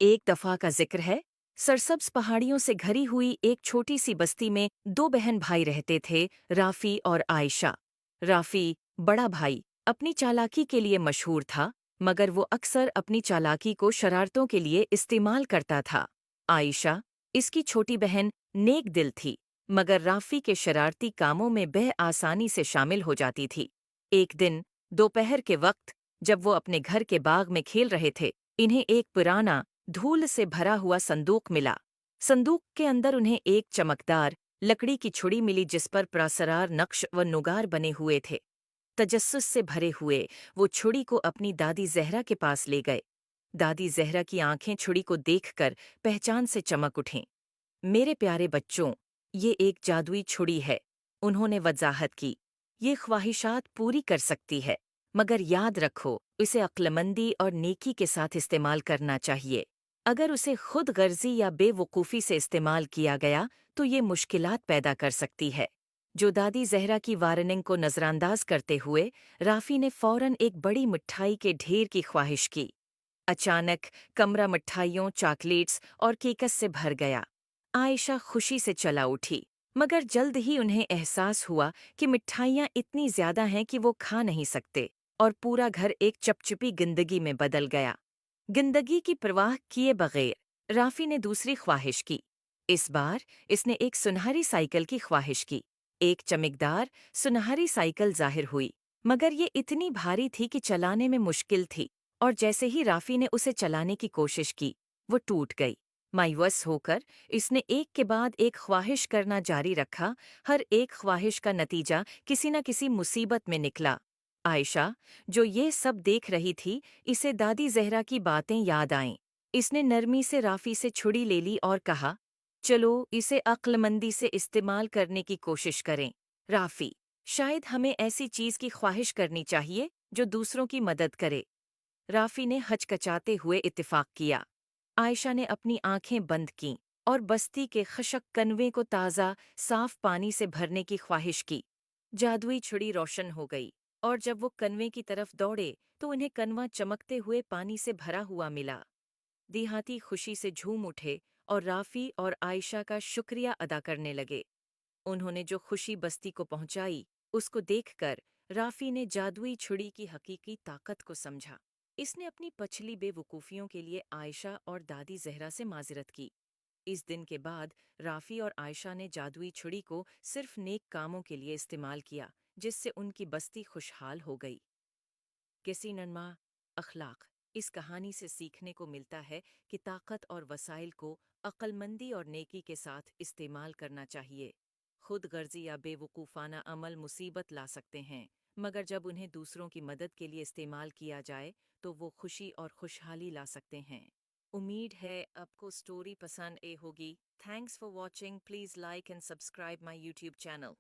एक दफा का जिक्र है। सरसब्ज पहाड़ियों से घरी हुई एक छोटी सी बस्ती में दो बहन भाई रहते थे, राफी और आयशा। राफी, बड़ा भाई, अपनी चालाकी के लिए मशहूर था, मगर वो अक्सर अपनी चालाकी को शरारतों के लिए इस्तेमाल करता था। आयशा, इसकी छोटी बहन, नेक दिल थी, मगर राफी के शरारती कामों में बह आसानी से शामिल हो जाती थी। एक दिन दोपहर के वक्त, जब वो अपने घर के बाग में खेल रहे थे, इन्हें एक पुराना, धूल से भरा हुआ संदूक मिला। संदूक के अंदर उन्हें एक चमकदार लकड़ी की छुड़ी मिली जिस पर प्रासरार नक्श व नुगार बने हुए थे। तजस्सुस से भरे हुए वो छुड़ी को अपनी दादी जहरा के पास ले गए। दादी जहरा की आंखें छुड़ी को देखकर पहचान से चमक उठीं। मेरे प्यारे बच्चों, ये एक जादुई छुड़ी है, उन्होंने वजाहत की। ये ख्वाहिशात पूरी कर सकती है, मगर याद रखो, इसे अक्लमंदी और नेकी के साथ इस्तेमाल करना चाहिए। अगर उसे खुद गर्जी या बेवकूफ़ी से इस्तेमाल किया गया तो ये मुश्किलात पैदा कर सकती है। जो दादी जहरा की वार्निंग को नज़रअंदाज करते हुए राफी ने फौरन एक बड़ी मिठाई के ढेर की ख्वाहिश की। अचानक कमरा मिठाइयों, चॉकलेट्स और केकस से भर गया। आयशा खुशी से चला उठी, मगर जल्द ही उन्हें एहसास हुआ कि मिठाइयाँ इतनी ज्यादा हैं कि वो खा नहीं सकते, और पूरा घर एक चपचपी जिंदगी में बदल गया। जिंदगी की परवाह किए बगैर राफी ने दूसरी ख्वाहिश की। इस बार इसने एक सुनहरी साइकिल की ख्वाहिश की। एक चमकदार सुनहरी साइकिल जाहिर हुई, मगर ये इतनी भारी थी कि चलाने में मुश्किल थी, और जैसे ही राफी ने उसे चलाने की कोशिश की, वो टूट गई। मायूस होकर इसने एक के बाद एक ख्वाहिश करना जारी रखा। हर एक ख्वाहिश का नतीजा किसी न किसी मुसीबत में निकला। आयशा, जो ये सब देख रही थी, इसे दादी जहरा की बातें याद आईं। इसने नरमी से राफी से छुड़ी ले ली और कहा, चलो इसे अक्लमंदी से इस्तेमाल करने की कोशिश करें। राफी, शायद हमें ऐसी चीज की ख्वाहिश करनी चाहिए जो दूसरों की मदद करे। राफी ने हचकचाते हुए इत्तेफाक किया। आयशा ने अपनी आंखें बंद कीं और बस्ती के खशक कनवे को ताज़ा, साफ पानी से भरने की ख्वाहिश की। जादुई छुड़ी रोशन हो गई, और जब वो कनवे की तरफ दौड़े तो उन्हें कनवा चमकते हुए पानी से भरा हुआ मिला। देहाती खुशी से झूम उठे और राफी और आयशा का शुक्रिया अदा करने लगे। उन्होंने जो खुशी बस्ती को पहुंचाई, उसको देखकर राफी ने जादुई छुड़ी की हकीकी ताकत को समझा। इसने अपनी पछली बेवकूफ़ियों के लिए आयशा और दादी जहरा से माजरत की। इस दिन के बाद राफी और आयशा ने जादुई छुड़ी को सिर्फ नेक कामों के लिए इस्तेमाल किया, जिससे उनकी बस्ती खुशहाल हो गई। किसी नन्मा अखलाक, इस कहानी से सीखने को मिलता है कि ताकत और वसाइल को अक्लमंदी और नेकी के साथ इस्तेमाल करना चाहिए। खुद गर्जी या बेवकूफ़ाना अमल मुसीबत ला सकते हैं, मगर जब उन्हें दूसरों की मदद के लिए इस्तेमाल किया जाए तो वो खुशी और खुशहाली ला सकते हैं। उम्मीद है आपको स्टोरी पसंद ए होगी। Thanks for watching. Please like and subscribe my YouTube channel.